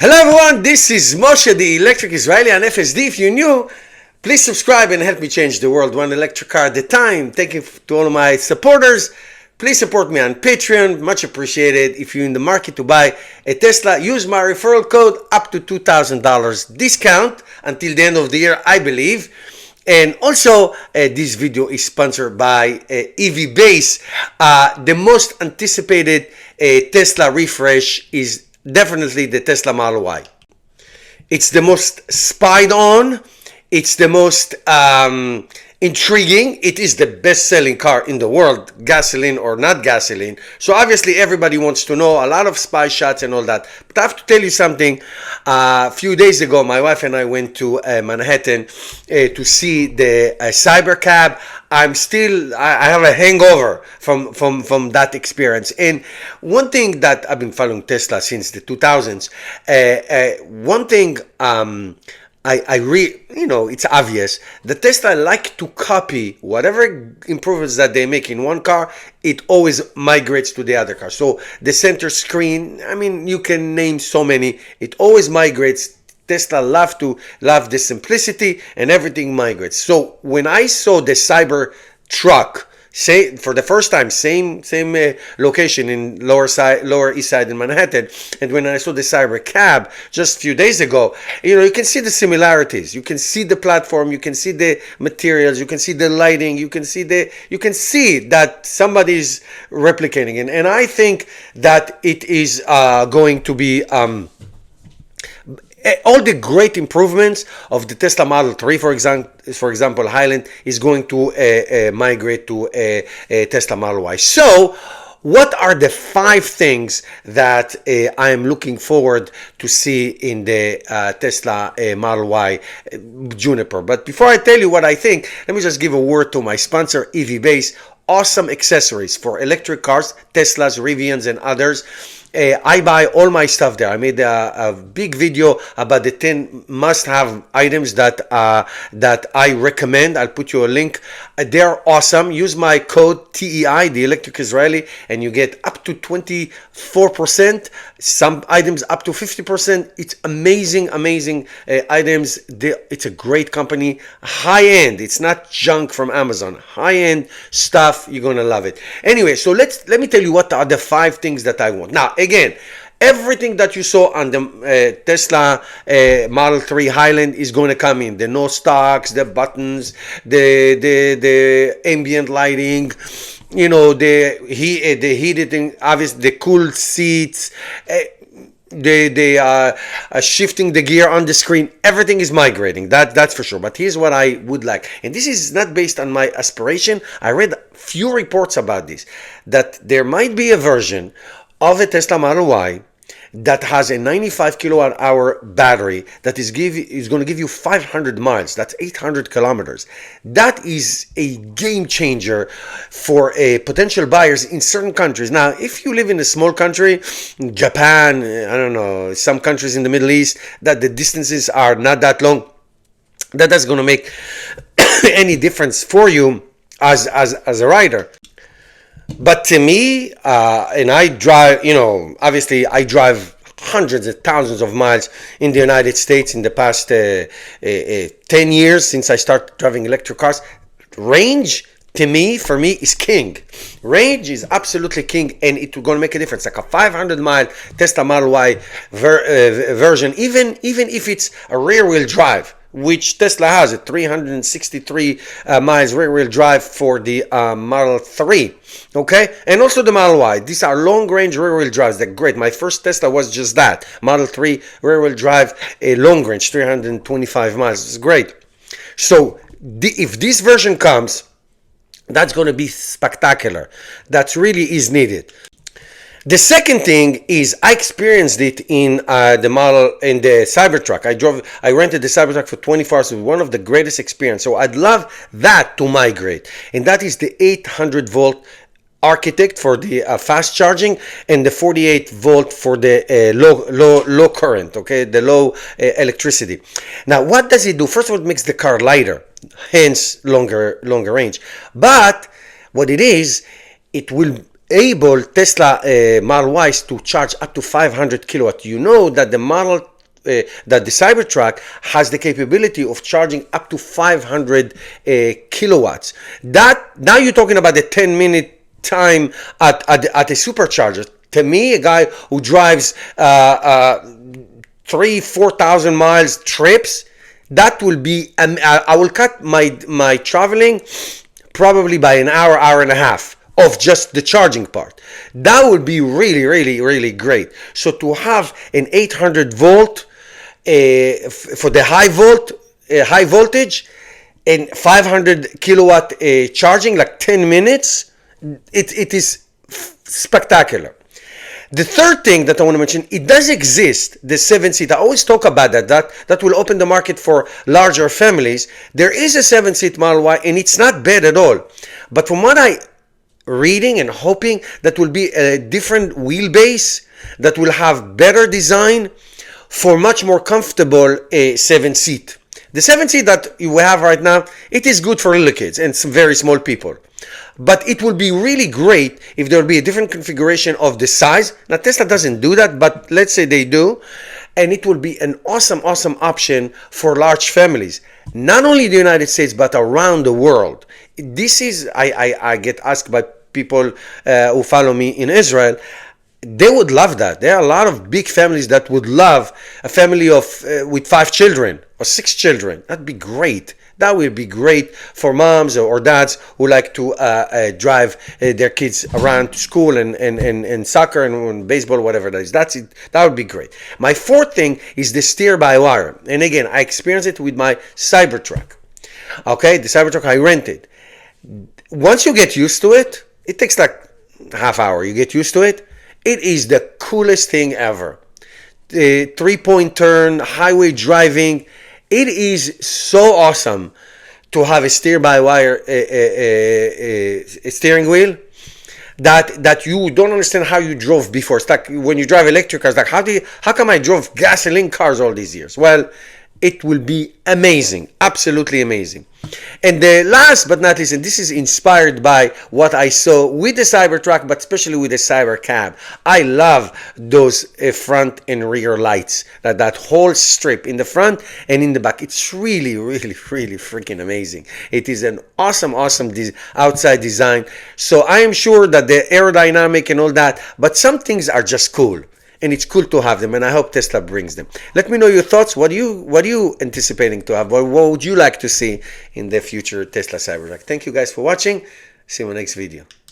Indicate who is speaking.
Speaker 1: Hello everyone, this is Moshe, the Electric Israeli on FSD. If you're new, please subscribe and help me change the world one electric car at a time. Thank you to all of my supporters. Please support me on Patreon, much appreciated. If you're in the market to buy a Tesla, use my referral code up to $2,000 discount until the end of the year, I believe. And also, this video is sponsored by EV Base. The most anticipated Tesla refresh is definitely the Tesla Model Y. It's the most spied on. It's the most intriguing. It is the best-selling car in the world, gasoline or not gasoline. So obviously everybody wants to know, a lot of spy shots and all that. But I have to tell you something. A few days ago, my wife and I went to Manhattan to see the Cybercab. I have a hangover from that experience. And one thing that I've been following Tesla since the 2000s, one thing it's obvious that Tesla like to copy whatever improvements that they make in one car, it always migrates to the other car. So the center screen, you can name so many, it always migrates. Tesla love the simplicity and everything migrates. So when I saw the Cyber truck, say for the first time, same location in Lower East Side in Manhattan, and when I saw the Cybercab just a few days ago, you can see the similarities. You can see the platform, you can see the materials, you can see the lighting, you can see that somebody's replicating it, and I think that it is going to be all the great improvements of the Tesla Model 3, for example, Highland is going to migrate to a Tesla Model Y. So, what are the 5 things that I am looking forward to see in the Tesla Model Y Juniper? But before I tell you what I think, let me just give a word to my sponsor, EV Base. Awesome accessories for electric cars, Teslas, Rivians, and others. I buy all my stuff there. I made a big video about the 10 must-have items that I recommend. I'll put you a link. They're awesome. Use my code TEI, the Electric Israeli, and you get up to 24%. Some items up to 50%. It's amazing items. It's a great company. High-end. It's not junk from Amazon. High-end stuff. You're gonna love it. Anyway, so let me tell you what are the 5 things that I want. Now, again, everything that you saw on the Tesla Model 3 Highland is going to come in. The no stocks, the buttons, the ambient lighting, the heated, obviously the cool seats, they shifting the gear on the screen. Everything is migrating, that's for sure. But here's what I would like, and this is not based on my aspiration. I read few reports about this, that there might be a version of a Tesla Model Y that has a 95 kilowatt hour battery that is going to give you 500 miles. That's 800 kilometers. That is a game changer for potential buyers in certain countries. Now, if you live in a small country, Japan, I don't know, some countries in the Middle East, that the distances are not that long, that's going to make any difference for you as a rider. But to me, and I drive, obviously I drive hundreds of thousands of miles in the United States in the past 10 years since I started driving electric cars. Range, for me, is king. Range is absolutely king, and it's going to make a difference. Like a 500-mile Tesla Model Y version, even if it's a rear-wheel drive, which Tesla has, a 363 miles rear-wheel drive for the Model 3, okay? And also the Model Y. These are long-range rear-wheel drives. They're great. My first Tesla was just that. Model 3 rear-wheel drive, a long-range, 325 miles. It's great. So if this version comes, that's going to be spectacular. That really is needed. The second thing is I experienced it in the Cybertruck. I rented the Cybertruck for 24 hours. It was one of the greatest experiences. So I'd love that to migrate. And that is the 800 volt architect for the fast charging and the 48 volt for the low current, okay, the low electricity. Now, what does it do? First of all, it makes the car lighter, hence longer range. But what it is, it will able Tesla Model Ys to charge up to 500 kilowatt. You know that that the Cybertruck has the capability of charging up to 500 kilowatts. That now you're talking about the 10-minute time at a supercharger. To me, a guy who drives 3,000-4,000 miles trips, that will be. I will cut my traveling probably by an hour, hour and a half of just the charging part. That would be really, really, really great. So to have an 800 volt for the high voltage, and 500 kilowatt charging, like 10 minutes, it is spectacular. The third thing that I want to mention, it does exist, the 7-seat. I always talk about that will open the market for larger families. There is a 7-seat Model Y, and it's not bad at all. But from what I reading and hoping, that will be a different wheelbase, that will have better design for much more comfortable 7-seat. The 7-seat that you have right now, it is good for little kids and some very small people. But it will be really great if there will be a different configuration of the size. Now, Tesla doesn't do that, but let's say they do. And it will be an awesome, awesome option for large families. Not only in the United States, but around the world. This is, I get asked by people who follow me in Israel. They would love that. There are a lot of big families that would love a family of with 5 children or 6 children. That'd be great. That would be great for moms or dads who like to drive their kids around to school and soccer and baseball, whatever that is. That's it. That would be great. My fourth thing is the steer-by-wire. And again, I experienced it with my Cybertruck. Okay, the Cybertruck I rented. Once you get used to it, it takes like a half hour. You get used to it. It is the coolest thing ever. The 3-point turn, highway driving. It is so awesome to have a steer-by-wire steering wheel that you don't understand how you drove before. It's like when you drive electric cars, like how come I drove gasoline cars all these years? Well, it will be amazing, absolutely amazing. And the last but not least, and this is inspired by what I saw with the Cybertruck, but especially with the Cybercab. I love those front and rear lights, that whole strip in the front and in the back. It's really, really, really freaking amazing. It is an awesome, awesome outside design. So I am sure that the aerodynamic and all that, but some things are just cool. And it's cool to have them, and I hope Tesla brings them. Let me know your thoughts. What are you anticipating to have? What would you like to see in the future Tesla Cybertruck? Thank you guys for watching. See you in the next video.